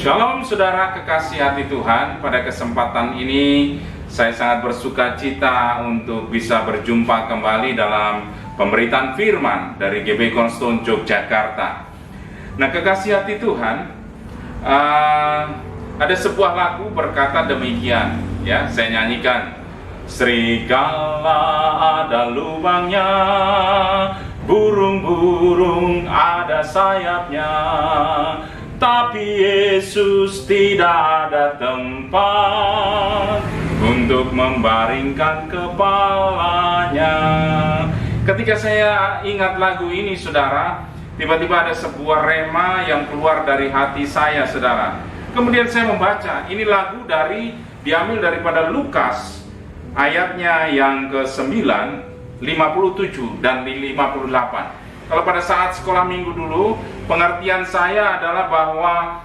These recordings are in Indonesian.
Shalom saudara kekasih hati Tuhan, pada kesempatan ini saya sangat bersuka cita untuk bisa berjumpa kembali dalam pemberitaan firman dari GB Cornerstone Yogyakarta. Nah kekasih hati Tuhan, ada sebuah lagu berkata demikian, ya saya nyanyikan. Serigala ada lubangnya, burung-burung ada sayapnya, tapi Yesus tidak ada tempat untuk membaringkan kepalanya. Ketika saya ingat lagu ini saudara, tiba-tiba ada sebuah rema yang keluar dari hati saya saudara. Kemudian saya membaca, ini lagu diambil daripada Lukas ayatnya yang ke-9, 57 dan 58. Kalau pada saat sekolah minggu dulu, pengertian saya adalah bahwa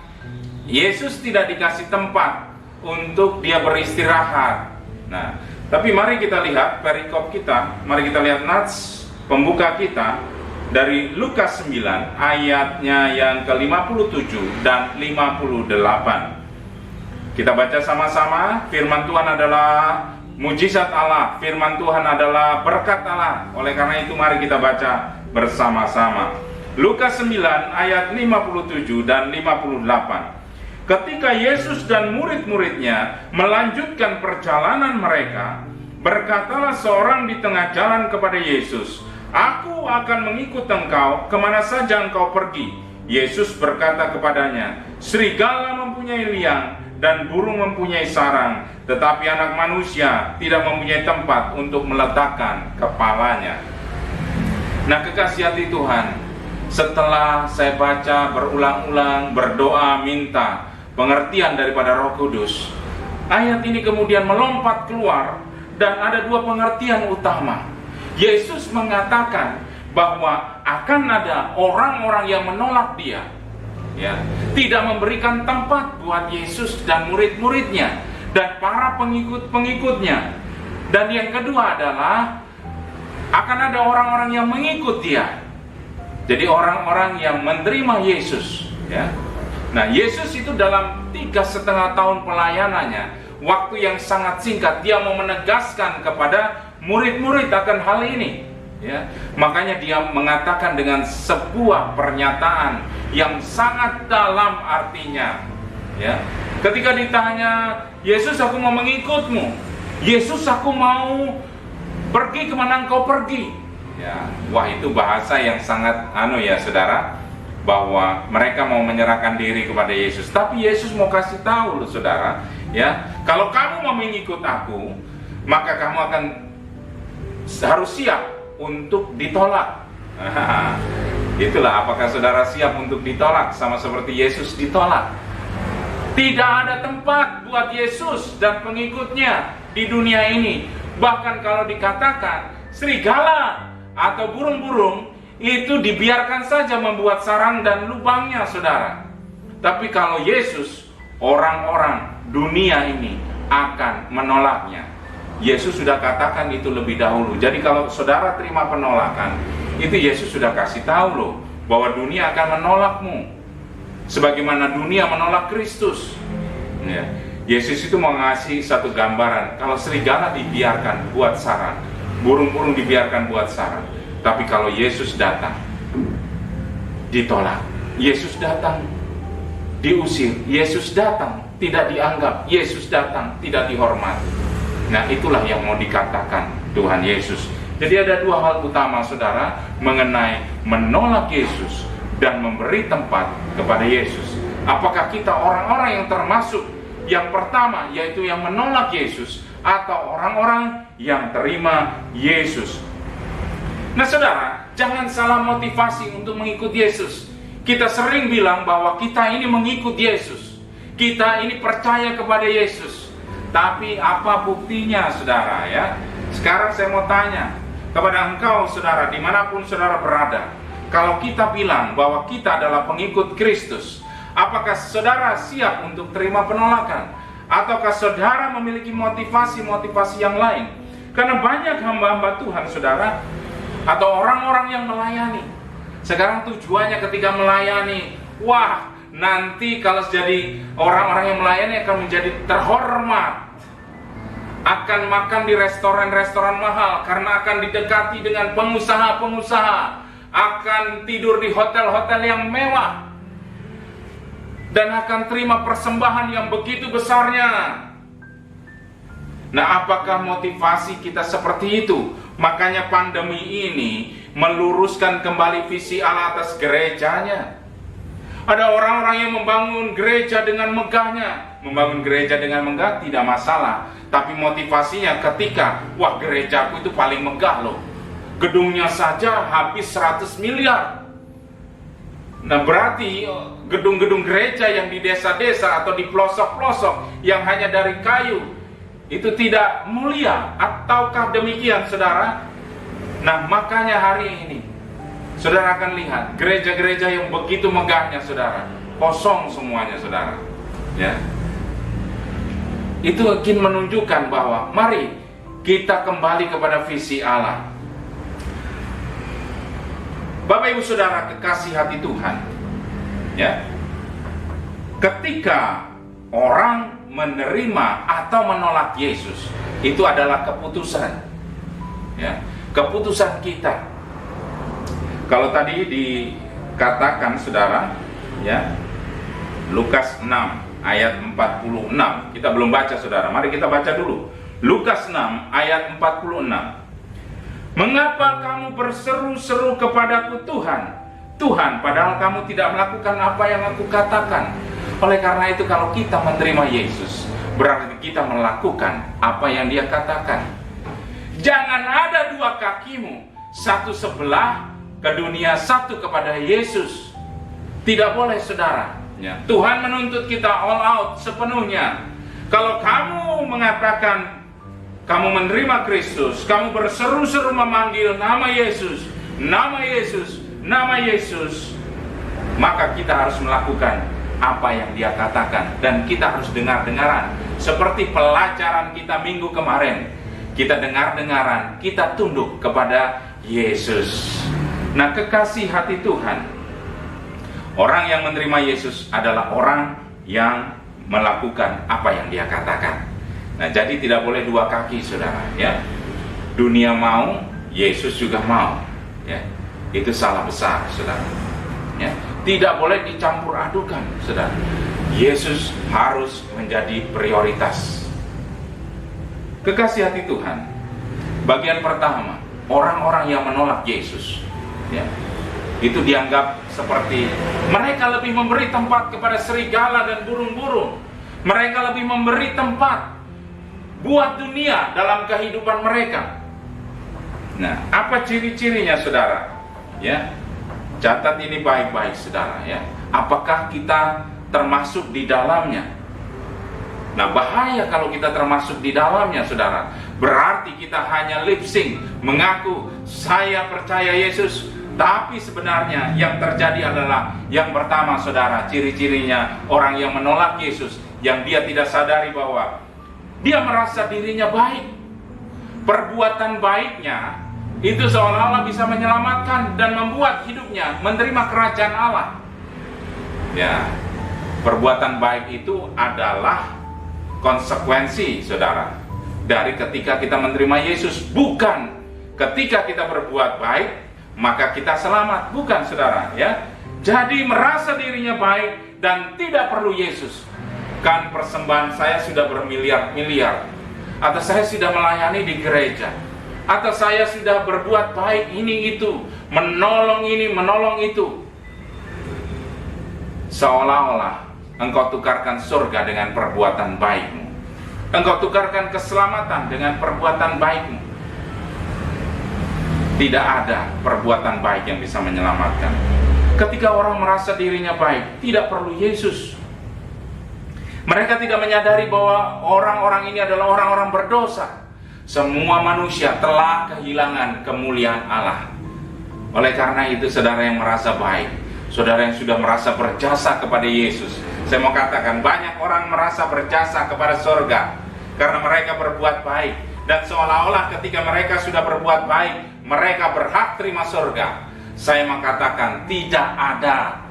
Yesus tidak dikasih tempat untuk dia beristirahat. Nah, tapi mari kita lihat perikop kita, mari kita lihat nats pembuka kita dari Lukas 9 ayatnya yang ke-57 dan 58. Kita baca sama-sama. Firman Tuhan adalah mujizat Allah, firman Tuhan adalah berkat Allah. Oleh karena itu mari kita baca bersama-sama. Lukas 9 ayat 57 dan 58. Ketika Yesus dan murid-muridnya melanjutkan perjalanan mereka, berkatalah seorang di tengah jalan kepada Yesus, "Aku akan mengikut engkau kemana saja engkau pergi." Yesus berkata kepadanya, "Serigala mempunyai liang dan burung mempunyai sarang, tetapi anak manusia tidak mempunyai tempat untuk meletakkan kepalanya." Nah kekasih hati Tuhan, setelah saya baca berulang-ulang, berdoa, minta pengertian daripada Roh Kudus, ayat ini kemudian melompat keluar dan ada dua pengertian utama. Yesus mengatakan bahwa akan ada orang-orang yang menolak dia, ya, tidak memberikan tempat buat Yesus dan murid-muridnya dan para pengikut-pengikutnya. Dan yang kedua adalah akan ada orang-orang yang mengikut dia. Jadi orang-orang yang menerima Yesus, ya. Nah Yesus itu dalam 3,5 tahun pelayanannya, waktu yang sangat singkat, dia mau menegaskan kepada murid-murid akan hal ini, ya. Makanya dia mengatakan dengan sebuah pernyataan yang sangat dalam artinya, ya. Ketika ditanya, "Yesus, aku mau mengikutmu. Yesus, aku mau pergi kemana engkau pergi." Ya, wah itu bahasa yang sangat ya saudara, bahwa mereka mau menyerahkan diri kepada Yesus. Tapi Yesus mau kasih tahu loh saudara, ya, kalau kamu mau mengikut aku, maka kamu akan harus siap untuk ditolak. Itulah, apakah saudara siap untuk ditolak sama seperti Yesus ditolak? Tidak ada tempat buat Yesus dan pengikutnya di dunia ini. Bahkan kalau dikatakan serigala atau burung-burung itu dibiarkan saja membuat sarang dan lubangnya saudara. Tapi kalau Yesus, orang-orang dunia ini akan menolaknya. Yesus sudah katakan itu lebih dahulu. Jadi kalau saudara terima penolakan, itu Yesus sudah kasih tahu loh, bahwa dunia akan menolakmu sebagaimana dunia menolak Kristus, ya. Yesus itu mengasih satu gambaran, kalau serigala dibiarkan buat sarang, burung-burung dibiarkan buat sarang, tapi kalau Yesus datang, ditolak. Yesus datang, diusir. Yesus datang, tidak dianggap. Yesus datang, tidak dihormati. Nah itulah yang mau dikatakan Tuhan Yesus. Jadi ada dua hal utama saudara mengenai menolak Yesus dan memberi tempat kepada Yesus. Apakah kita orang-orang yang termasuk yang pertama, yaitu yang menolak Yesus, atau orang-orang yang terima Yesus? Nah saudara, jangan salah motivasi untuk mengikut Yesus. Kita sering bilang bahwa kita ini mengikut Yesus, kita ini percaya kepada Yesus. Tapi apa buktinya saudara, ya? Sekarang saya mau tanya kepada engkau saudara, dimanapun saudara berada, kalau kita bilang bahwa kita adalah pengikut Kristus, apakah saudara siap untuk terima penolakan? Ataukah saudara memiliki motivasi-motivasi yang lain? Karena banyak hamba-hamba Tuhan saudara, atau orang-orang yang melayani, sekarang tujuannya ketika melayani, wah nanti kalau jadi orang-orang yang melayani akan menjadi terhormat, akan makan di restoran-restoran mahal karena akan didekati dengan pengusaha-pengusaha, akan tidur di hotel-hotel yang mewah, dan akan terima persembahan yang begitu besarnya. Nah, apakah motivasi kita seperti itu? Makanya pandemi ini meluruskan kembali visi Allah atas gerejanya. Ada orang-orang yang membangun gereja dengan megahnya. Membangun gereja dengan megah tidak masalah, tapi motivasinya ketika, wah, gerejaku itu paling megah loh, gedungnya saja habis 100 miliar. Nah, berarti gedung-gedung gereja yang di desa-desa atau di pelosok-pelosok yang hanya dari kayu itu tidak mulia. Ataukah demikian, saudara? Nah, makanya hari ini saudara akan lihat gereja-gereja yang begitu megahnya, saudara, kosong semuanya, saudara. Ya, itu ingin menunjukkan bahwa mari kita kembali kepada visi Allah. Bapak Ibu Saudara kekasih hati Tuhan, ya, ketika orang menerima atau menolak Yesus, itu adalah keputusan, ya, keputusan kita. Kalau tadi dikatakan, saudara, ya, Lukas 6 ayat 46, kita belum baca, saudara, mari kita baca dulu. Lukas 6 ayat 46. Mengapa kamu berseru-seru kepadaku, Tuhan, Tuhan, padahal kamu tidak melakukan apa yang aku katakan? Oleh karena itu, kalau kita menerima Yesus, berarti kita melakukan apa yang Dia katakan. Jangan ada dua kakimu, satu sebelah ke dunia, satu kepada Yesus. Tidak boleh, saudara. Ya, Tuhan menuntut kita all out sepenuhnya. Kalau kamu mengatakan kamu menerima Kristus, kamu berseru-seru memanggil nama Yesus, nama Yesus, nama Yesus, maka kita harus melakukan apa yang Dia katakan. Dan kita harus dengar-dengaran, seperti pelajaran kita minggu kemarin. Kita dengar-dengaran, kita tunduk kepada Yesus. Nah, kekasih hati Tuhan, orang yang menerima Yesus adalah orang yang melakukan apa yang Dia katakan. Nah, jadi tidak boleh dua kaki, saudara, ya. Dunia mau, Yesus juga mau, ya. Itu salah besar, saudara, ya. Tidak boleh dicampur adukan, saudara. Yesus harus menjadi prioritas. Kekasih hati Tuhan, bagian pertama, orang-orang yang menolak Yesus, ya, itu dianggap seperti mereka lebih memberi tempat kepada serigala dan burung-burung. Mereka lebih memberi tempat buat dunia dalam kehidupan mereka. Nah, apa ciri-cirinya, saudara? Ya, catat ini baik-baik, saudara, ya. Apakah kita termasuk di dalamnya? Nah, bahaya kalau kita termasuk di dalamnya, saudara. Berarti kita hanya lip sync, mengaku saya percaya Yesus, tapi sebenarnya yang terjadi adalah yang pertama, saudara, ciri-cirinya orang yang menolak Yesus, yang dia tidak sadari bahwa dia merasa dirinya baik. Perbuatan baiknya itu seolah-olah bisa menyelamatkan dan membuat hidupnya menerima kerajaan Allah. Ya, perbuatan baik itu adalah konsekuensi, saudara, dari ketika kita menerima Yesus. Bukan ketika kita berbuat baik maka kita selamat, bukan, saudara, ya. Jadi merasa dirinya baik dan tidak perlu Yesus. Kan persembahan saya sudah bermiliar-miliar, atau saya sudah melayani di gereja, atau saya sudah berbuat baik ini itu, menolong ini, menolong itu. Seolah-olah engkau tukarkan surga dengan perbuatan baikmu. Engkau tukarkan keselamatan dengan perbuatan baikmu. Tidak ada perbuatan baik yang bisa menyelamatkan. Ketika orang merasa dirinya baik, tidak perlu Yesus. Mereka tidak menyadari bahwa orang-orang ini adalah orang-orang berdosa. Semua manusia telah kehilangan kemuliaan Allah. Oleh karena itu, saudara yang merasa baik, saudara yang sudah merasa berjasa kepada Yesus, saya mau katakan, banyak orang merasa berjasa kepada surga karena mereka berbuat baik. Dan seolah-olah ketika mereka sudah berbuat baik, mereka berhak terima surga. Saya mau katakan, tidak ada.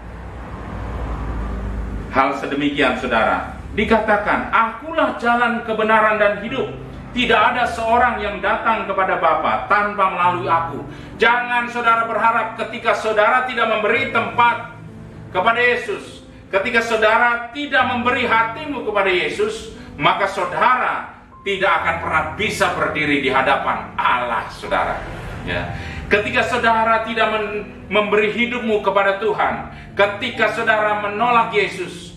hal sedemikian, saudara. Dikatakan, akulah jalan kebenaran dan hidup. Tidak ada seorang yang datang kepada Bapa tanpa melalui aku. Jangan saudara berharap ketika saudara tidak memberi tempat kepada Yesus, ketika saudara tidak memberi hatimu kepada Yesus, maka saudara tidak akan pernah bisa berdiri di hadapan Allah, saudara. Ya. Ketika saudara tidak memberi hidupmu kepada Tuhan, ketika saudara menolak Yesus,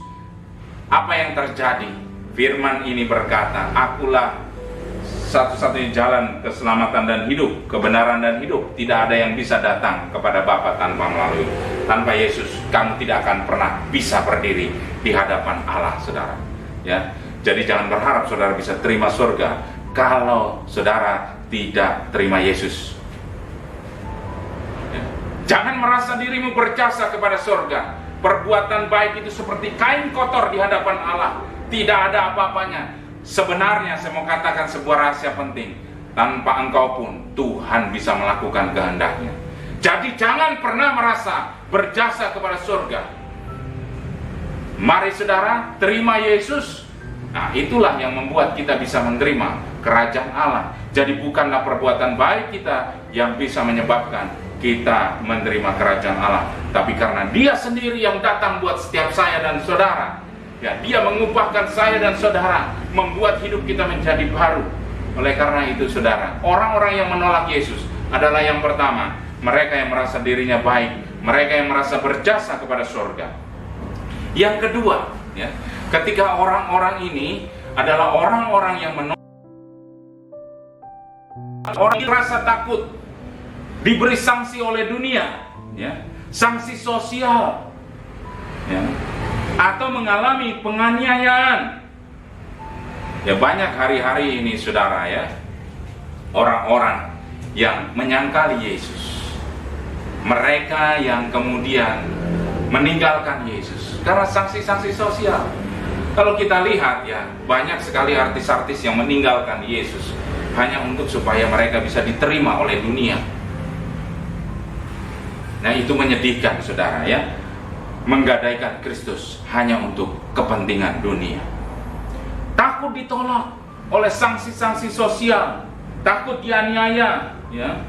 apa yang terjadi? Firman ini berkata, akulah satu-satunya jalan keselamatan dan hidup, kebenaran dan hidup. Tidak ada yang bisa datang kepada Bapa tanpa Yesus. Kamu tidak akan pernah bisa berdiri di hadapan Allah, saudara. Ya, jadi jangan berharap saudara bisa terima surga kalau saudara tidak terima Yesus. Ya. Jangan merasa dirimu berjasa kepada surga. Perbuatan baik itu seperti kain kotor di hadapan Allah. Tidak ada apa-apanya. Sebenarnya saya mau katakan sebuah rahasia penting. Tanpa engkau pun Tuhan bisa melakukan kehendaknya. Jadi jangan pernah merasa berjasa kepada surga. Mari saudara, terima Yesus. Nah, itulah yang membuat kita bisa menerima kerajaan Allah. Jadi bukanlah perbuatan baik kita yang bisa menyebabkan kita menerima kerajaan Allah, tapi karena Dia sendiri yang datang buat setiap saya dan saudara. Ya, Dia mengubahkan saya dan saudara, membuat hidup kita menjadi baru. Oleh karena itu, saudara, orang-orang yang menolak Yesus adalah yang pertama, mereka yang merasa dirinya baik, mereka yang merasa berjasa kepada surga. Yang kedua, ya, ketika orang-orang ini adalah orang-orang yang menolak, orang yang merasa takut diberi sanksi oleh dunia, ya, sanksi sosial, ya, atau mengalami penganiayaan. Ya, banyak hari-hari ini, saudara, ya, orang-orang yang menyangkali Yesus, mereka yang kemudian meninggalkan Yesus karena sanksi-sanksi sosial. Kalau kita lihat, ya, banyak sekali artis-artis yang meninggalkan Yesus hanya untuk supaya mereka bisa diterima oleh dunia. Nah, itu menyedihkan, saudara, ya, menggadaikan Kristus hanya untuk kepentingan dunia. Takut ditolak oleh sanksi-sanksi sosial, takut dianiaya, ya.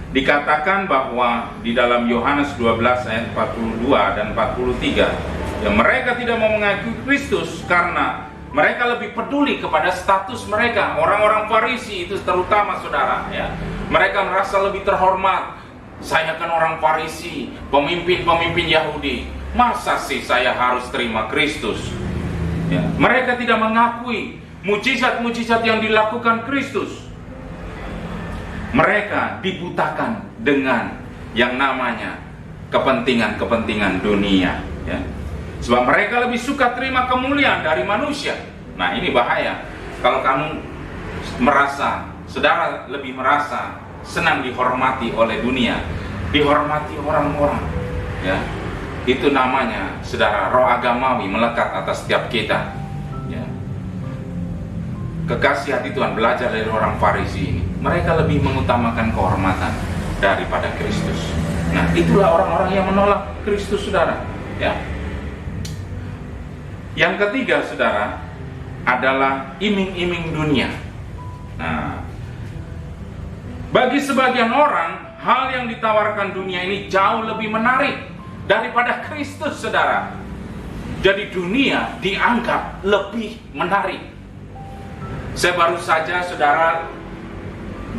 Dikatakan bahwa di dalam Yohanes 12 ayat 42 dan 43, ya, mereka tidak mau mengakui Kristus karena mereka lebih peduli kepada status mereka. Orang-orang Farisi itu terutama, saudara, ya, mereka merasa lebih terhormat. Saya kan orang Farisi, pemimpin-pemimpin Yahudi, masa sih saya harus terima Kristus? Ya, mereka tidak mengakui mujizat-mujizat yang dilakukan Kristus. Mereka dibutakan dengan yang namanya kepentingan-kepentingan dunia, ya. Sebab mereka lebih suka terima kemuliaan dari manusia. Nah, ini bahaya. Kalau kamu merasa, saudara lebih merasa senang dihormati oleh dunia, dihormati orang-orang, ya, itu namanya, saudara, roh agamawi melekat atas setiap kita, ya. Kekasih hati Tuhan, belajar dari orang Farisi ini. Mereka lebih mengutamakan kehormatan daripada Kristus. Nah, itulah orang-orang yang menolak Kristus, saudara, ya. Yang ketiga, saudara, adalah iming-iming dunia. Nah, bagi sebagian orang, hal yang ditawarkan dunia ini jauh lebih menarik daripada Kristus, saudara. Jadi dunia dianggap lebih menarik. Saya baru saja, saudara,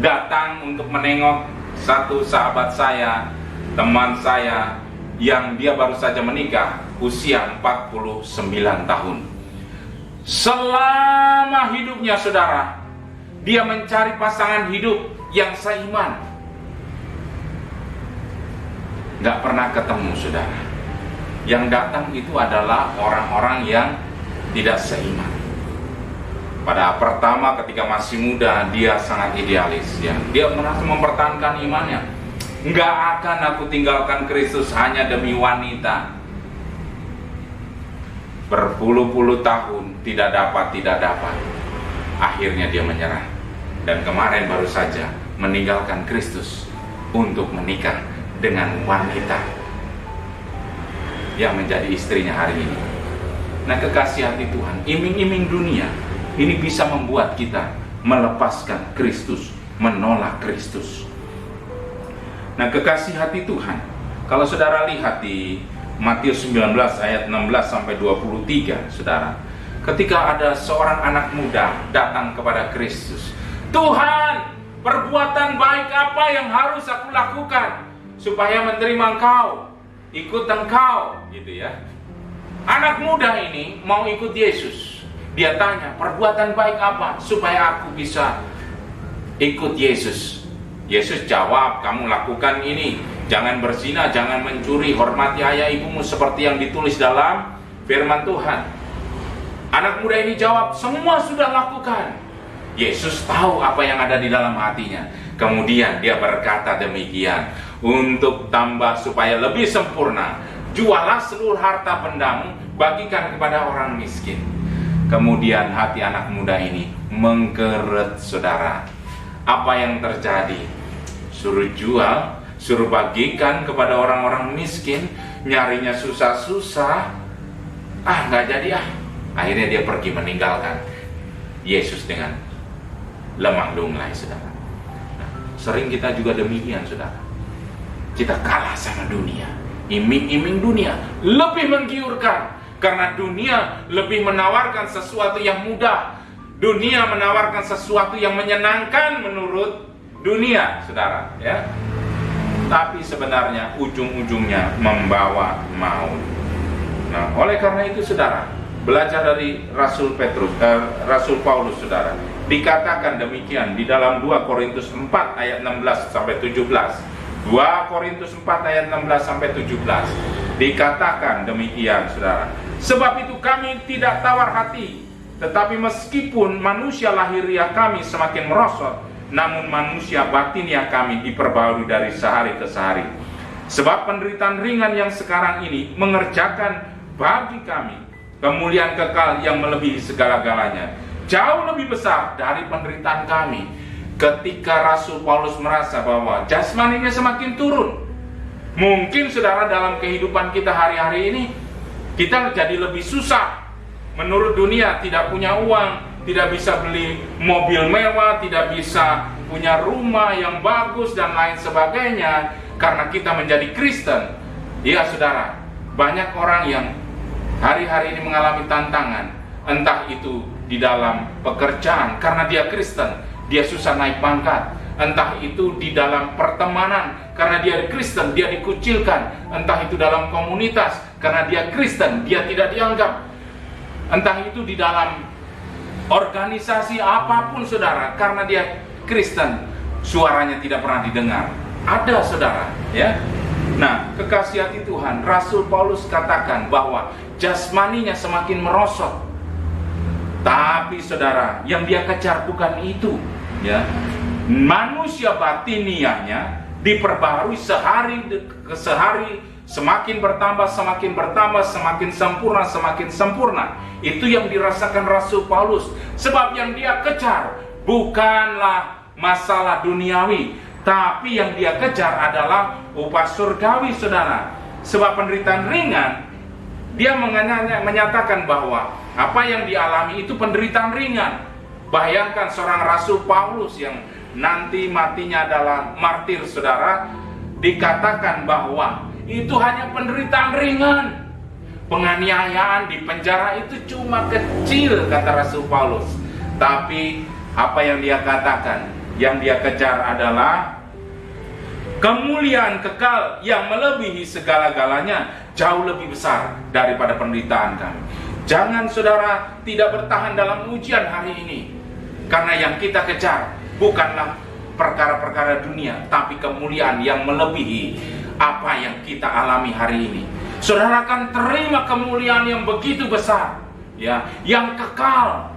datang untuk menengok satu sahabat saya, teman saya, yang dia baru saja menikah, usia 49 tahun. Selama hidupnya, saudara, dia mencari pasangan hidup yang seiman. Gak pernah ketemu, saudara. Yang datang itu adalah orang-orang yang tidak seiman. Pada pertama ketika masih muda, dia sangat idealis, ya. Dia merasa mempertahankan imannya. Gak akan aku tinggalkan Kristus hanya demi wanita. Berpuluh-puluh tahun tidak dapat. Akhirnya dia menyerah. Dan kemarin baru saja meninggalkan Kristus untuk menikah dengan wanita. yang menjadi istrinya hari ini. Nah, kekasih hati Tuhan, iming-iming dunia ini bisa membuat kita melepaskan Kristus, menolak Kristus. Nah, kekasih hati Tuhan, kalau saudara lihat di Matius 19 ayat 16 sampai 23, saudara, ketika ada seorang anak muda datang kepada Kristus, Tuhan, perbuatan baik apa yang harus aku lakukan supaya menerima Engkau, ikut Engkau, gitu ya. Anak muda ini mau ikut Yesus. Dia tanya, perbuatan baik apa supaya aku bisa ikut Yesus? Yesus jawab, kamu lakukan ini, jangan berzina, jangan mencuri, hormati ayah ibumu seperti yang ditulis dalam firman Tuhan. Anak muda ini jawab, semua sudah lakukan. Yesus tahu apa yang ada di dalam hatinya. Kemudian dia berkata demikian, untuk tambah supaya lebih sempurna, jualah seluruh harta bendamu, bagikan kepada orang miskin. Kemudian hati anak muda ini mengkeret, saudara. Apa yang terjadi? Suruh jual, suruh bagikan kepada orang-orang miskin, nyarinya susah-susah. Nggak jadi. Akhirnya dia pergi meninggalkan Yesus dengan lemah lunglai, saudara. Nah, sering kita juga demikian, saudara. Kita kalah sama dunia. Iming-iming dunia lebih menggiurkan, karena dunia lebih menawarkan sesuatu yang mudah. Dunia menawarkan sesuatu yang menyenangkan menurut dunia, saudara, ya. Tapi sebenarnya ujung-ujungnya membawa maut. Nah, oleh karena itu, saudara, belajar dari Rasul Paulus, saudara, dikatakan demikian di dalam 2 Korintus 4 ayat 16 sampai 17. 2 Korintus 4 ayat 16 sampai 17 dikatakan demikian, saudara. Sebab itu kami tidak tawar hati, tetapi meskipun manusia lahiriah kami semakin merosot, namun manusia batiniah kami diperbarui dari sehari ke sehari. Sebab penderitaan ringan yang sekarang ini mengerjakan bagi kami kemuliaan kekal yang melebihi segala-galanya, jauh lebih besar dari penderitaan kami. Ketika Rasul Paulus merasa bahwa jasmaninya semakin turun, mungkin, saudara, dalam kehidupan kita hari-hari ini kita jadi lebih susah. Menurut dunia, tidak punya uang, tidak bisa beli mobil mewah, tidak bisa punya rumah yang bagus dan lain sebagainya, karena kita menjadi Kristen. Ya, saudara, banyak orang yang hari-hari ini mengalami tantangan, entah itu di dalam pekerjaan karena dia Kristen, dia susah naik pangkat, entah itu di dalam pertemanan karena dia Kristen, dia dikucilkan, entah itu dalam komunitas karena dia Kristen, dia tidak dianggap, entah itu di dalam organisasi apapun, saudara, karena dia Kristen, suaranya tidak pernah didengar. Ada, saudara, ya. Nah, kekasih hati Tuhan, Rasul Paulus katakan bahwa jasmaninya semakin merosot. Tapi, saudara, yang dia kejar bukan itu, ya. Manusia batiniahnya diperbaharui sehari ke sehari, semakin bertambah, semakin sempurna. Itu yang dirasakan Rasul Paulus. Sebab yang dia kejar bukanlah masalah duniawi, tapi yang dia kejar adalah upah surgawi, saudara. Sebab penderitaan ringan, dia menyatakan bahwa apa yang dialami itu penderitaan ringan. Bayangkan seorang Rasul Paulus yang nanti matinya adalah martir, saudara, dikatakan bahwa itu hanya penderitaan ringan. Penganiayaan di penjara itu cuma kecil, kata Rasul Paulus. Tapi apa yang dia katakan, yang dia kejar adalah kemuliaan kekal yang melebihi segala-galanya, jauh lebih besar daripada penderitaan kami. Jangan, saudara, tidak bertahan dalam ujian hari ini, karena yang kita kejar bukanlah perkara-perkara dunia, tapi kemuliaan yang melebihi apa yang kita alami hari ini. Saudara akan terima kemuliaan yang begitu besar, ya, yang kekal,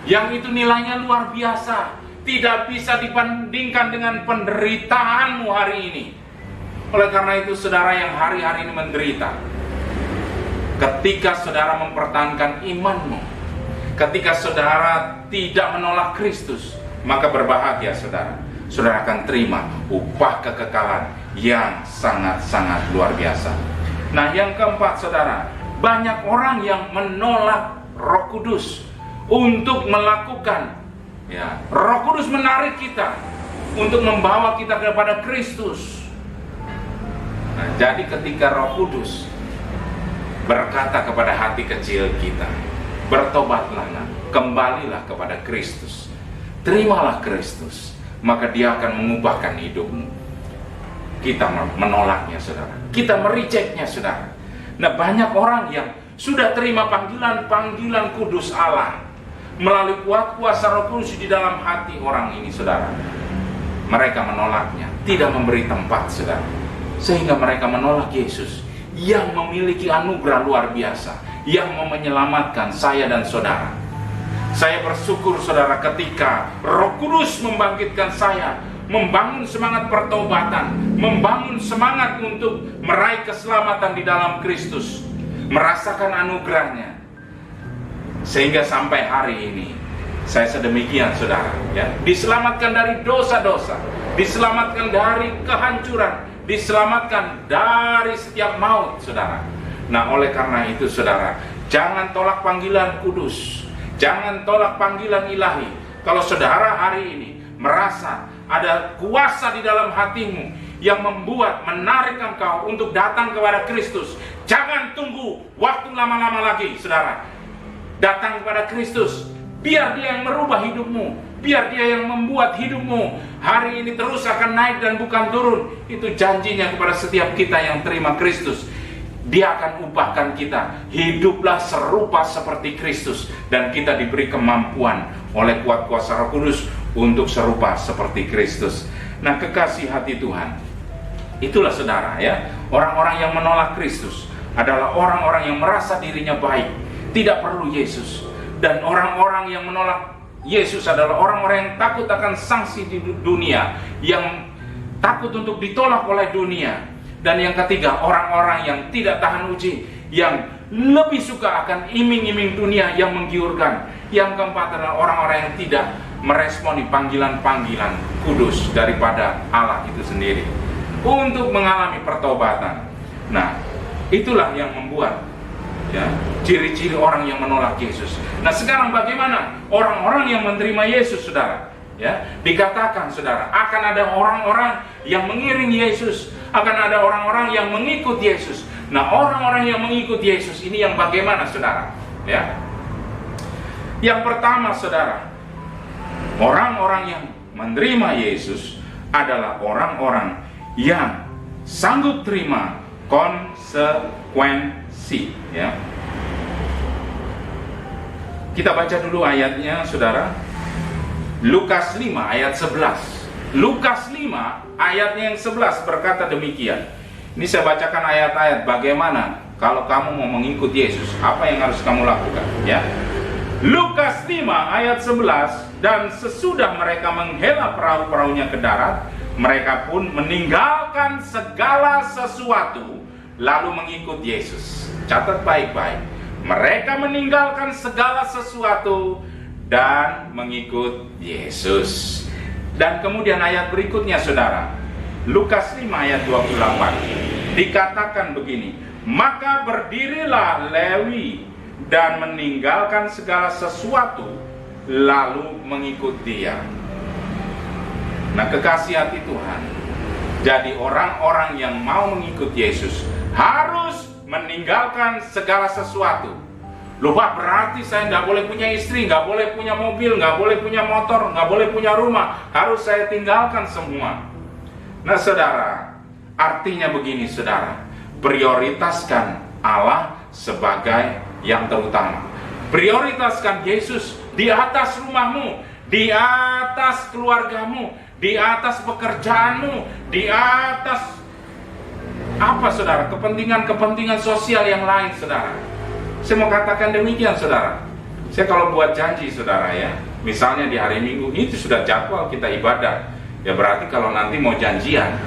yang itu nilainya luar biasa, tidak bisa dibandingkan dengan penderitaanmu hari ini. Oleh karena itu, saudara yang hari-hari ini menderita, ketika saudara mempertahankan imanmu, ketika saudara tidak menolak Kristus, maka berbahagia, saudara. Saudara akan terima upah kekekalan yang sangat-sangat luar biasa. Nah, yang keempat, saudara, banyak orang yang menolak Roh Kudus untuk melakukan, ya, Roh Kudus menarik kita untuk membawa kita kepada Kristus. Nah, jadi ketika Roh Kudus berkata kepada hati kecil kita, bertobatlah, kembalilah kepada Kristus, terimalah Kristus, maka Dia akan mengubahkan hidupmu. Kita menolaknya, saudara. Kita merejectnya, saudara. Nah, banyak orang yang sudah terima panggilan kudus Allah melalui kuasa Roh Kudus di dalam hati orang ini, saudara. Mereka menolaknya, tidak memberi tempat, saudara. Sehingga mereka menolak Yesus yang memiliki anugerah luar biasa, yang mau menyelamatkan saya dan saudara. Saya bersyukur, saudara, ketika Roh Kudus membangkitkan saya, membangun semangat pertobatan, membangun semangat untuk meraih keselamatan di dalam Kristus, merasakan anugerahnya, sehingga sampai hari ini saya sedemikian, saudara, ya, diselamatkan dari dosa-dosa, diselamatkan dari kehancuran, diselamatkan dari setiap maut, saudara. Nah, oleh karena itu, saudara, jangan tolak panggilan kudus, jangan tolak panggilan ilahi. Kalau saudara hari ini merasa ada kuasa di dalam hatimu yang membuat, menarik engkau untuk datang kepada Kristus, jangan tunggu waktu lama-lama lagi, saudara. Datang kepada Kristus, biar Dia yang merubah hidupmu, biar Dia yang membuat hidupmu hari ini terus akan naik dan bukan turun. Itu janjinya kepada setiap kita yang terima Kristus. Dia akan ubahkan kita, hiduplah serupa seperti Kristus, dan kita diberi kemampuan oleh kuat kuasa Roh Kudus untuk serupa seperti Kristus. Nah, kekasih hati Tuhan, itulah, saudara, ya, orang-orang yang menolak Kristus adalah orang-orang yang merasa dirinya baik, tidak perlu Yesus. Dan orang-orang yang menolak Yesus adalah orang-orang yang takut akan sanksi di dunia, yang takut untuk ditolak oleh dunia. Dan yang ketiga, orang-orang yang tidak tahan uji, yang lebih suka akan iming-iming dunia yang menggiurkan. Yang keempat adalah orang-orang yang tidak meresponi panggilan-panggilan kudus daripada Allah itu sendiri untuk mengalami pertobatan. Nah, itulah yang membuat, ya, ciri-ciri orang yang menolak Yesus. Nah, sekarang bagaimana orang-orang yang menerima Yesus, saudara? Ya, dikatakan, saudara, akan ada orang-orang yang mengiring Yesus, akan ada orang-orang yang mengikut Yesus. Nah, orang-orang yang mengikut Yesus ini yang bagaimana, saudara? Ya, yang pertama, saudara, orang-orang yang menerima Yesus adalah orang-orang yang sanggup terima konsekuensi. Ya, kita baca dulu ayatnya, saudara. Lukas 5 ayat 11. Lukas 5 ayatnya yang 11 berkata demikian. Ini saya bacakan ayat-ayat bagaimana kalau kamu mau mengikut Yesus, apa yang harus kamu lakukan, ya. Lukas 5 ayat 11, dan sesudah mereka menghela perahu-perahunya ke darat, mereka pun meninggalkan segala sesuatu lalu mengikut Yesus. Catat baik-baik. Mereka meninggalkan segala sesuatu dan mengikut Yesus. Dan kemudian ayat berikutnya, saudara, Lukas 5 ayat 28, dikatakan begini, maka berdirilah Lewi dan meninggalkan segala sesuatu lalu mengikut Dia. Nah, kekasih hati Tuhan, jadi orang-orang yang mau mengikut Yesus harus meninggalkan segala sesuatu. Lupa, berarti saya nggak boleh punya istri, nggak boleh punya mobil, nggak boleh punya motor, nggak boleh punya rumah, harus saya tinggalkan semua. Nah, saudara, artinya begini, saudara, prioritaskan Allah sebagai yang terutama. Prioritaskan Yesus di atas rumahmu, di atas keluargamu, di atas pekerjaanmu, di atas apa, saudara, kepentingan-kepentingan sosial yang lain, saudara. Saya mau katakan demikian, saudara. Saya kalau buat janji, saudara, ya, misalnya di hari Minggu itu sudah jadwal kita ibadah, ya berarti kalau nanti mau janjian,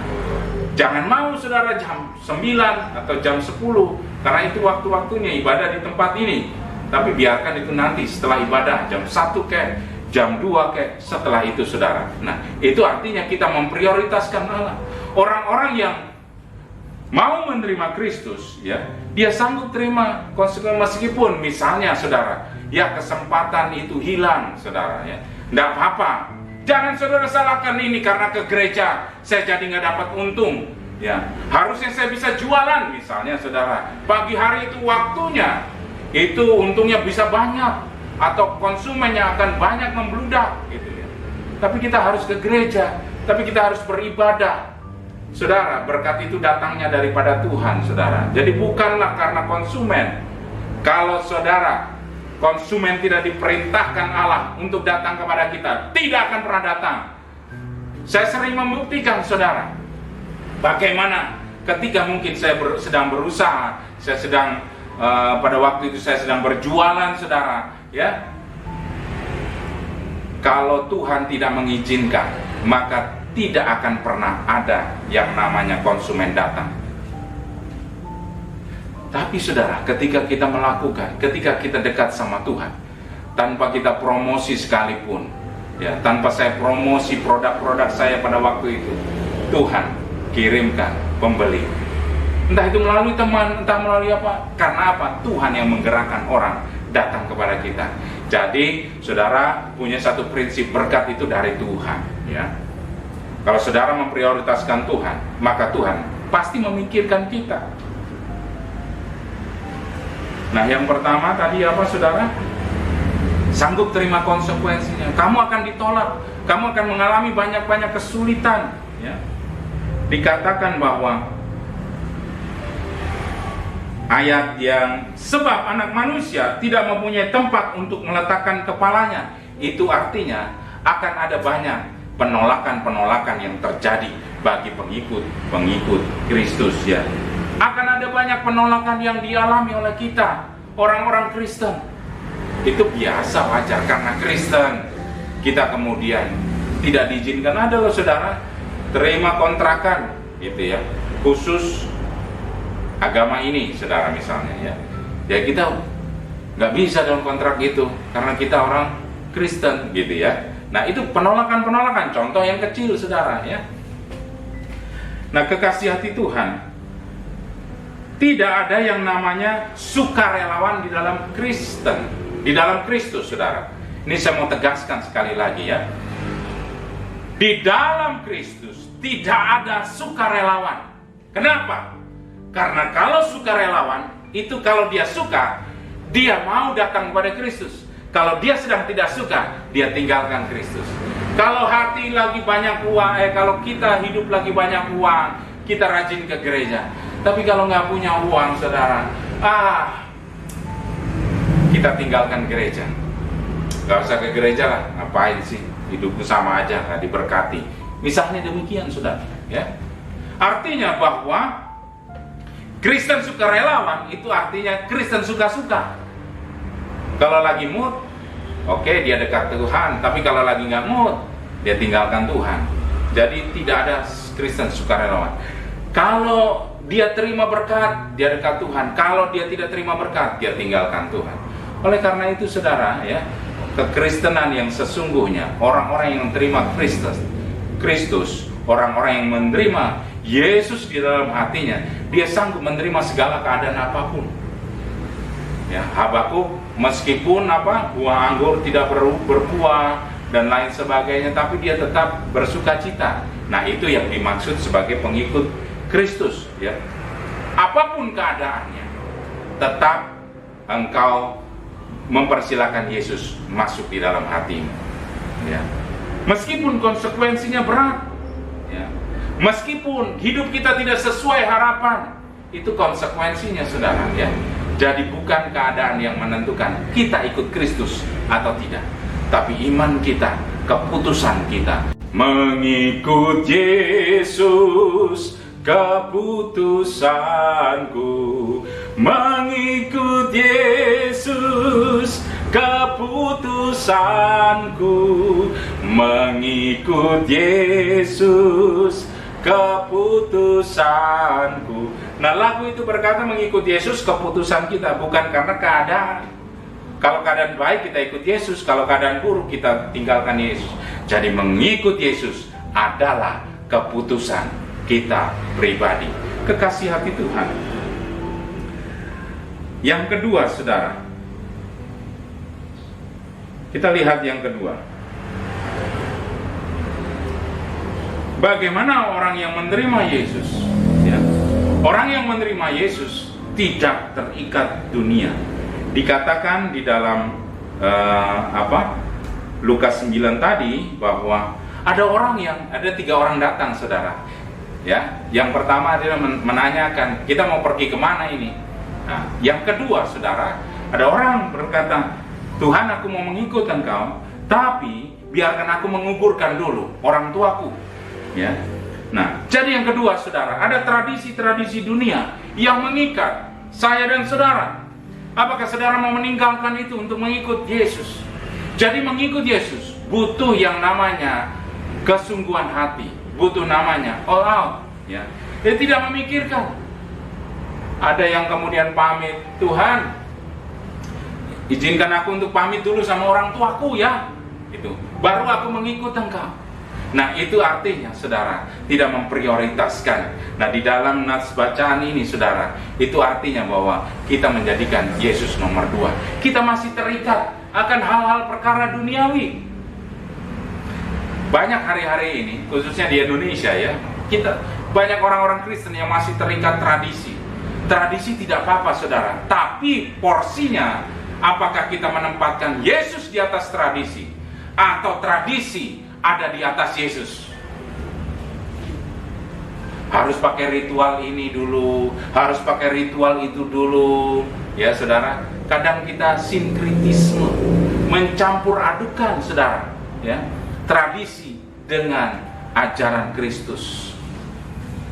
jangan mau, saudara, jam 9 atau jam 10, karena itu waktu-waktunya ibadah di tempat ini. Tapi biarkan itu nanti setelah ibadah, jam 1 kek, jam 2 kek, setelah itu, saudara. Nah, itu artinya kita memprioritaskan Allah. Orang-orang yang mau menerima Kristus, ya, dia sanggup terima konsekuensi meskipun misalnya saudara, ya kesempatan itu hilang saudara, ya, tidak apa-apa. Jangan saudara salahkan ini karena ke gereja saya jadi nggak dapat untung, ya. Harusnya saya bisa jualan misalnya saudara. Pagi hari itu waktunya, itu untungnya bisa banyak atau konsumennya akan banyak membludak, gitu ya. Tapi kita harus ke gereja, tapi kita harus beribadah. Saudara, berkat itu datangnya daripada Tuhan, saudara. Jadi bukanlah karena konsumen. Kalau saudara, konsumen tidak diperintahkan Allah untuk datang kepada kita, tidak akan pernah datang. Saya sering membuktikan, saudara, bagaimana ketika mungkin saya sedang berusaha, saya sedang pada waktu itu saya sedang berjualan, saudara, ya. Kalau Tuhan tidak mengizinkan, maka tidak akan pernah ada yang namanya konsumen datang. Tapi saudara, ketika kita melakukan, ketika kita dekat sama Tuhan, tanpa kita promosi sekalipun, ya, tanpa saya promosi produk-produk saya pada waktu itu, Tuhan kirimkan pembeli. Entah itu melalui teman, entah melalui apa. Karena apa? Tuhan yang menggerakkan orang datang kepada kita. Jadi, saudara punya satu prinsip, berkat itu dari Tuhan, ya. Kalau saudara memprioritaskan Tuhan, maka Tuhan pasti memikirkan kita. Nah, yang pertama tadi apa, saudara? Sanggup terima konsekuensinya. Kamu akan ditolak, kamu akan mengalami banyak-banyak kesulitan, ya. Dikatakan bahwa ayat yang sebab anak manusia tidak mempunyai tempat untuk meletakkan kepalanya, itu artinya akan ada banyak penolakan-penolakan yang terjadi bagi pengikut Kristus, ya. Akan ada banyak penolakan yang dialami oleh kita, orang-orang Kristen. Itu biasa, wajar, karena Kristen. Kita kemudian tidak diizinkan. Ada loh saudara, terima kontrakan, gitu ya, khusus agama ini, saudara, misalnya, ya. Ya kita nggak bisa dalam kontrak itu, karena kita orang Kristen, gitu ya. Nah, itu penolakan-penolakan, contoh yang kecil, saudara, ya. Nah, kekasih hati Tuhan, tidak ada yang namanya sukarelawan di dalam Kristen, di dalam Kristus, saudara. Ini saya mau tegaskan sekali lagi, ya. Di dalam Kristus tidak ada sukarelawan. Kenapa? Karena kalau sukarelawan, itu kalau dia suka, dia mau datang kepada Kristus. Kalau dia sedang tidak suka, dia tinggalkan Kristus. Kalau hati lagi banyak uang, kalau kita hidup lagi banyak uang, kita rajin ke gereja. Tapi kalau nggak punya uang, saudara, kita tinggalkan gereja. Nggak usah ke gereja lah, ngapain sih? Hidupku sama aja, nggak diberkati. Misalnya demikian, saudara, ya. Artinya bahwa Kristen sukarelawan itu artinya Kristen suka-suka. Kalau lagi mood, oke, dia dekat Tuhan. Tapi kalau lagi nggak mood, dia tinggalkan Tuhan. Jadi tidak ada Kristen sukarelawan. Kalau dia terima berkat, dia dekat Tuhan. Kalau dia tidak terima berkat, dia tinggalkan Tuhan. Oleh karena itu, saudara, ya, kekristenan yang sesungguhnya, orang-orang yang terima Kristus, orang-orang yang menerima Yesus di dalam hatinya, dia sanggup menerima segala keadaan apapun. Ya, Habakuk meskipun buah anggur tidak berbuah dan lain sebagainya, tapi dia tetap bersuka cita. Nah, itu yang dimaksud sebagai pengikut Kristus, ya. Apapun keadaannya, tetap engkau mempersilahkan Yesus masuk di dalam hatimu, ya. Meskipun konsekuensinya berat, ya. Meskipun hidup kita tidak sesuai harapan, itu konsekuensinya, saudara, ya. Jadi bukan keadaan yang menentukan kita ikut Kristus atau tidak, tapi iman kita, keputusan kita. Mengikut Yesus, keputusanku. Mengikut Yesus, keputusanku. Mengikut Yesus, keputusanku. Nah, lagu itu berkata mengikut Yesus keputusan kita, bukan karena keadaan. Kalau keadaan baik kita ikut Yesus, kalau keadaan buruk kita tinggalkan Yesus. Jadi mengikut Yesus adalah keputusan kita pribadi. kekasih hati Tuhan. Yang kedua, saudara, kita lihat yang kedua. Bagaimana orang yang menerima Yesus? Ya. Orang yang menerima Yesus tidak terikat dunia. Dikatakan di dalam Lukas 9 tadi bahwa ada 3 orang datang, saudara. Ya, yang pertama adalah menanyakan, kita mau pergi kemana ini? Nah, yang kedua, saudara, ada orang berkata, Tuhan, aku mau mengikut Engkau, tapi biarkan aku menguburkan dulu orang tuaku. Ya. Nah, jadi yang kedua, saudara, ada tradisi-tradisi dunia yang mengikat saya dan saudara. Apakah saudara mau meninggalkan itu untuk mengikut Yesus? Jadi mengikut Yesus butuh yang namanya kesungguhan hati, butuh namanya all out. Ya. Dia tidak memikirkan. Ada yang kemudian pamit, Tuhan, izinkan aku untuk pamit dulu sama orang tuaku ya, itu baru aku mengikut Engkau. Nah, itu artinya, saudara, tidak memprioritaskan. Nah, di dalam nas bacaan ini, saudara, itu artinya bahwa kita menjadikan Yesus nomor 2. Kita masih terikat akan hal-hal perkara duniawi. Banyak hari-hari ini, khususnya di Indonesia ya, kita banyak orang-orang Kristen yang masih terikat tradisi. Tradisi tidak apa-apa, saudara, tapi porsinya, apakah kita menempatkan Yesus di atas tradisi atau tradisi ada di atas Yesus? Harus pakai ritual ini dulu, harus pakai ritual itu dulu. Ya, saudara, kadang kita sinkritisme, mencampur adukan, saudara, ya, tradisi dengan ajaran Kristus.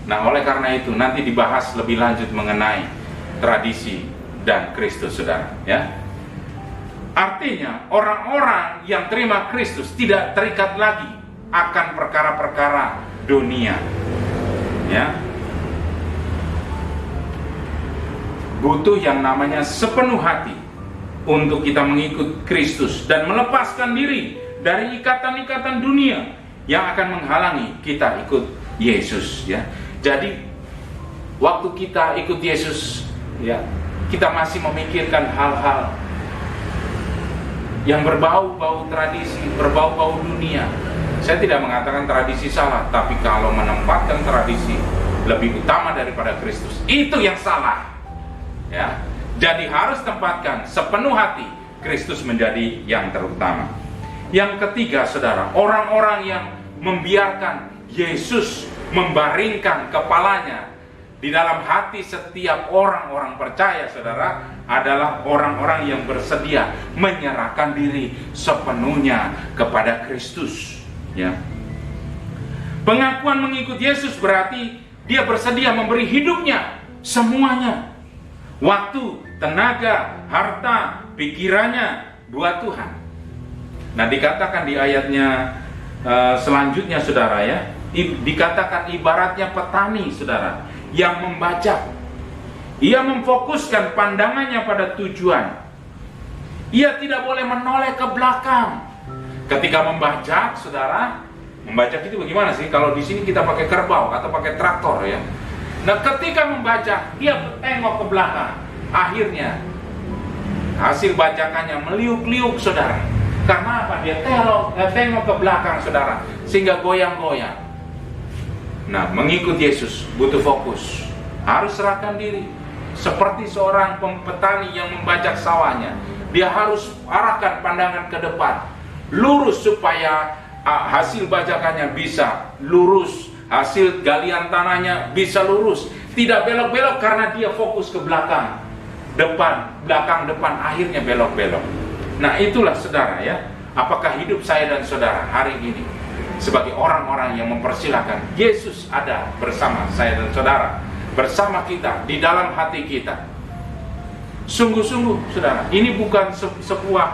Nah, oleh karena itu nanti dibahas lebih lanjut mengenai tradisi dan Kristus, saudara, ya. Artinya orang-orang yang terima Kristus tidak terikat lagi akan perkara-perkara dunia. Ya. Butuh yang namanya sepenuh hati untuk kita mengikut Kristus dan melepaskan diri dari ikatan-ikatan dunia yang akan menghalangi kita ikut Yesus, ya. Jadi waktu kita ikut Yesus, ya, kita masih memikirkan hal-hal yang berbau-bau tradisi, berbau-bau dunia. Saya tidak mengatakan tradisi salah, tapi kalau menempatkan tradisi lebih utama daripada Kristus, itu yang salah. Ya. Jadi harus tempatkan sepenuh hati Kristus menjadi yang terutama. Yang ketiga, saudara, orang-orang yang membiarkan Yesus membaringkan kepalanya di dalam hati setiap orang-orang percaya, saudara, adalah orang-orang yang bersedia menyerahkan diri sepenuhnya kepada Kristus. Ya. Pengakuan mengikut Yesus berarti dia bersedia memberi hidupnya semuanya, waktu, tenaga, harta, pikirannya buat Tuhan. Nah, dikatakan di ayatnya selanjutnya, saudara, ya, dikatakan ibaratnya petani, saudara, yang membajak. Ia memfokuskan pandangannya pada tujuan. Ia tidak boleh menoleh ke belakang. Ketika membajak, saudara, membajak itu bagaimana sih? Kalau di sini kita pakai kerbau atau pakai traktor, ya. Nah, ketika membajak, dia tengok ke belakang. Akhirnya hasil bajakannya meliuk-liuk, saudara. Karena apa? Dia tengok ke belakang, saudara, sehingga goyang-goyang. Nah, mengikut Yesus butuh fokus, harus serahkan diri. Seperti seorang petani yang membajak sawahnya, dia harus arahkan pandangan ke depan, lurus, supaya hasil bajakannya bisa lurus, hasil galian tanahnya bisa lurus, tidak belok-belok karena dia fokus ke belakang, depan, belakang, depan, akhirnya belok-belok. Nah, itulah, saudara, ya, apakah hidup saya dan saudara hari ini sebagai orang-orang yang mempersilahkan Yesus ada bersama saya dan saudara, bersama kita, di dalam hati kita. Sungguh-sungguh, saudara, ini bukan sebuah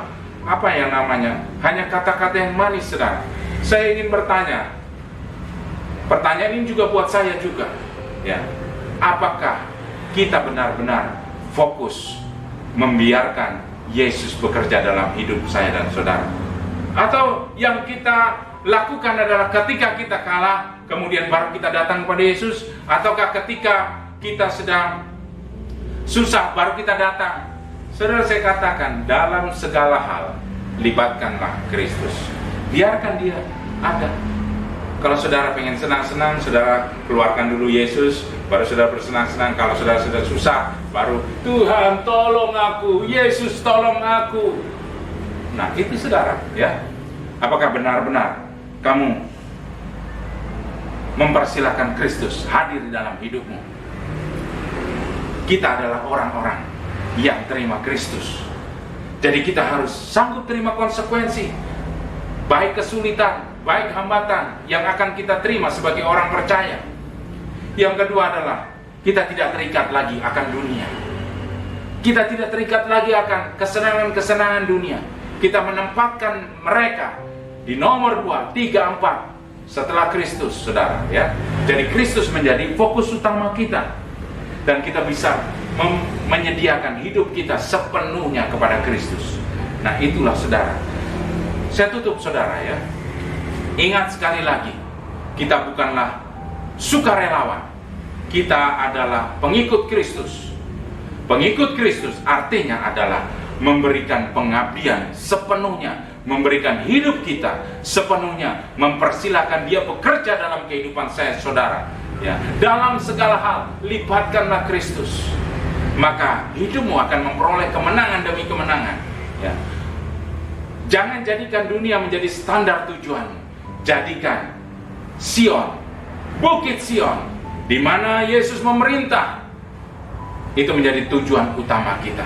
apa yang namanya hanya kata-kata yang manis, saudara. Saya ingin bertanya, pertanyaan ini juga buat saya juga, ya, apakah kita benar-benar fokus membiarkan Yesus bekerja dalam hidup saya dan saudara? Atau yang kita lakukan adalah ketika kita kalah, kemudian baru kita datang kepada Yesus? Ataukah ketika kita sedang susah baru kita datang. Saudara, saya katakan, dalam segala hal libatkanlah Kristus. Biarkan dia ada. Kalau saudara pengen senang-senang, saudara keluarkan dulu Yesus, baru saudara bersenang-senang. Kalau saudara sudah susah, baru Tuhan tolong aku, Yesus tolong aku. Nah, itu saudara, ya. Apakah benar-benar kamu mempersilahkan Kristus hadir di dalam hidupmu? Kita adalah orang-orang yang terima Kristus. Jadi kita harus sanggup terima konsekuensi, baik kesulitan, baik hambatan yang akan kita terima sebagai orang percaya. Yang kedua adalah kita tidak terikat lagi akan dunia. Kita tidak terikat lagi akan kesenangan-kesenangan dunia. Kita menempatkan mereka di nomor 2, 3, 4 setelah Kristus, saudara, ya. Jadi Kristus menjadi fokus utama kita, dan kita bisa menyediakan hidup kita sepenuhnya kepada Kristus. Nah, itulah saudara. Saya tutup, saudara, ya. Ingat sekali lagi, kita bukanlah sukarelawan. Kita adalah pengikut Kristus. Pengikut Kristus artinya adalah memberikan pengabdian sepenuhnya, memberikan hidup kita sepenuhnya, mempersilahkan dia bekerja dalam kehidupan saya, saudara, ya. Dalam segala hal libatkanlah Kristus, maka hidupmu akan memperoleh kemenangan demi kemenangan, ya. Jangan jadikan dunia menjadi standar tujuanmu. Jadikan Sion, Bukit Sion, di mana Yesus memerintah, itu menjadi tujuan utama kita.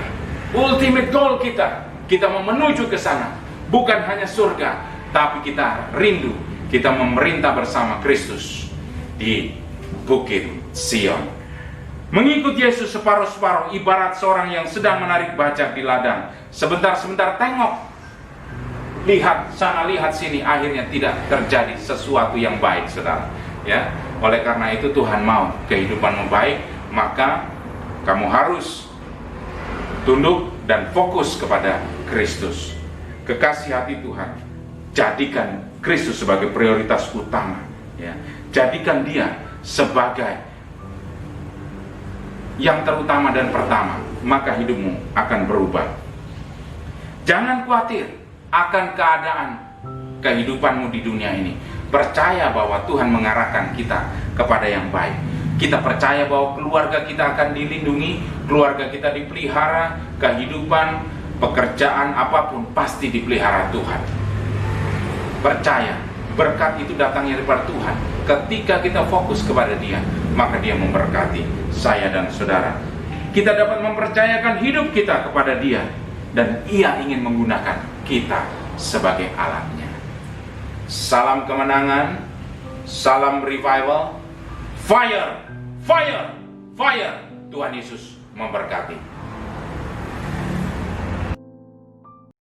Ultimate goal kita. Kita mau menuju ke sana. Bukan hanya surga, tapi kita rindu, kita memerintah bersama Kristus di Bukit Sion. Mengikut Yesus separuh-separuh ibarat seorang yang sedang menarik bajak di ladang. Sebentar-sebentar tengok, lihat sana, lihat sini, akhirnya tidak terjadi sesuatu yang baik, saudara, ya. Oleh karena itu Tuhan mau kehidupanmu baik, maka kamu harus tunduk dan fokus kepada Kristus. Kekasih hati Tuhan, jadikan Kristus sebagai prioritas utama, ya. Jadikan dia sebagai yang terutama dan pertama, maka hidupmu akan berubah. Jangan khawatir akan keadaan kehidupanmu di dunia ini. Percaya bahwa Tuhan mengarahkan kita kepada yang baik. Kita percaya bahwa keluarga kita akan dilindungi, keluarga kita dipelihara, kehidupan, pekerjaan apapun pasti dipelihara Tuhan. Percaya, berkat itu datangnya daripada Tuhan. Ketika kita fokus kepada Dia, maka Dia memberkati saya dan saudara. Kita dapat mempercayakan hidup kita kepada Dia, dan Ia ingin menggunakan kita sebagai alatnya. Salam kemenangan, salam revival, fire, fire, fire. Tuhan Yesus memberkati.